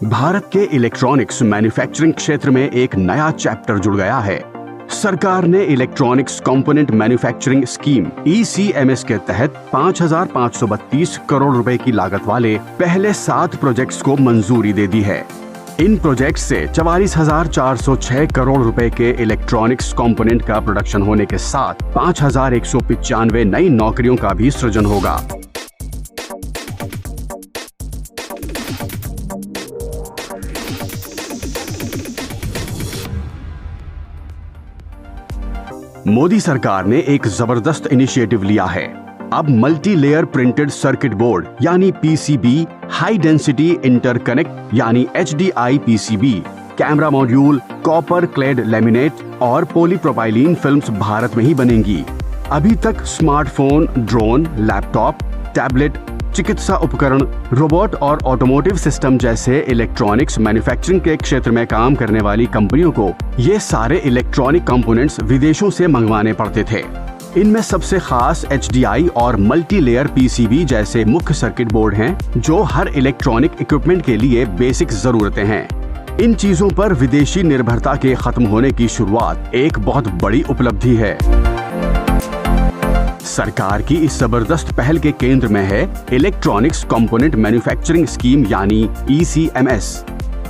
भारत के electronics manufacturing क्षेत्र में एक नया चैप्टर जुड़ गया है। सरकार ने electronics component manufacturing scheme ECMS के तहत 5,532 करोड़ रुपए की लागत वाले पहले 7 प्रोजेक्ट्स को मंजूरी दे दी है। इन प्रोजेक्ट से 44,406 करोड़ रुपए के इलेक्ट्रॉनिक्स कंपोनेंट का प्रोडक्शन होने के साथ 5,195 नई नौकरियों का भी सृजन होगा। मोदी सरकार ने एक जबरदस्त इनिशिएटिव लिया है। अब multi layer printed circuit board यानी PCB, हाई डेंसिटी इंटरकनेक्ट यानी HDI PCB, camera module, copper clad laminate और पॉलीप्रोपाइलीन फिल्म्स भारत में ही बनेंगी। अभी तक स्मार्टफोन, ड्रोन, लैपटॉप, टैबलेट, चिकित्सा उपकरण, रोबोट और ऑटोमोटिव सिस्टम जैसे इलेक्ट्रॉनिक्स मैन्युफैक्चरिंग के क्षेत्र में काम करने वाली कंपनियों को ये सारे इलेक्ट्रॉनिक कंपोनेंट्स विदेशों से मंगवाने पड़ते थे। इनमें सबसे खास HDI और मल्टी लेयर PCB जैसे मुख्य सर्किट बोर्ड हैं, जो हर इलेक्ट्रॉनिक इक्विपमेंट के लिए बेसिक जरूरतें हैं। इन चीजों पर विदेशी निर्भरता के खत्म होने की शुरुआत एक बहुत बड़ी उपलब्धि है। सरकार की इस जबरदस्त पहल के केंद्र में है इलेक्ट्रॉनिक्स कंपोनेंट मैन्युफैक्चरिंग स्कीम यानी ECMS।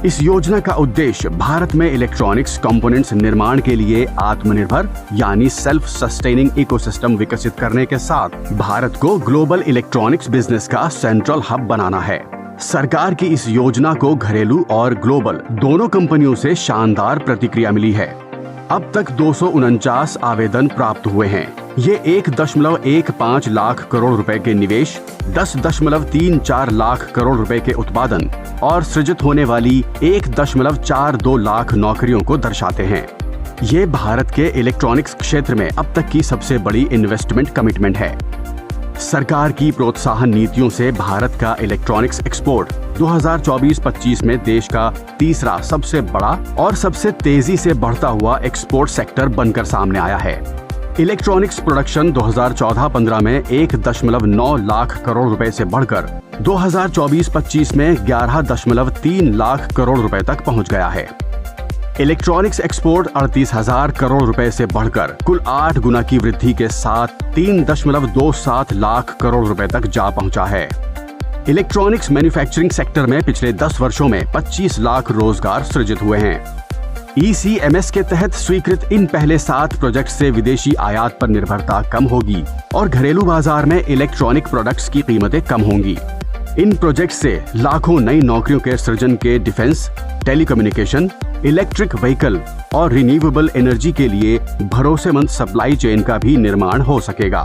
इस योजना का उद्देश्य भारत में इलेक्ट्रॉनिक्स कंपोनेंट्स निर्माण के लिए आत्मनिर्भर यानी सेल्फ सस्टेनिंग इकोसिस्टम विकसित करने के साथ भारत को ग्लोबल इलेक्ट्रॉनिक्स बिजनेस का सेंट्रल हब बनाना है। सरकार की इस योजना को घरेलू और ग्लोबल दोनों कंपनियों से शानदार प्रतिक्रिया मिली है। अब तक 249 आवेदन प्राप्त हुए हैं। ये 1.15 लाख करोड़ रुपए के निवेश, 10.34 लाख करोड़ रुपए के उत्पादन और सृजित होने वाली 1.42 लाख नौकरियों को दर्शाते हैं। ये भारत के इलेक्ट्रॉनिक्स क्षेत्र में अब तक की सबसे बड़ी इन्वेस्टमेंट कमिटमेंट है। सरकार की प्रोत्साहन नीतियों से भारत का इलेक्ट्रॉनिक्स एक्सपोर्ट 2024-25 में देश का तीसरा सबसे बड़ा और सबसे तेजी से बढ़ता हुआ एक्सपोर्ट सेक्टर बनकर सामने आया है। इलेक्ट्रॉनिक्स प्रोडक्शन 2014-15 में 1.9 लाख करोड़ रुपए से बढ़कर 2024-25 में 11.3 लाख करोड़ रुपए तक पहुंच गया है। इलेक्ट्रॉनिक्स एक्सपोर्ट 38,000 करोड़ रुपए से बढ़कर कुल 8 गुना की वृद्धि के साथ 3.27 लाख करोड़ रुपए तक जा पहुंचा है। इलेक्ट्रॉनिक्स मैन्युफैक्चरिंग सेक्टर में पिछले 10 वर्षों में 25 लाख रोजगार सृजित हुए हैं। ECMS के तहत स्वीकृत इन पहले 7 प्रोजेक्ट से विदेशी आयात पर निर्भरता कम होगी और घरेलू बाजार में इलेक्ट्रॉनिक प्रोडक्ट्स की कीमतें कम होंगी। इन प्रोजेक्ट से लाखों नई नौकरियों के सृजन के डिफेंस, टेलीकम्युनिकेशन, इलेक्ट्रिक व्हीकल और रिन्यूएबल एनर्जी के लिए भरोसेमंद सप्लाई चेन का भी निर्माण हो सकेगा।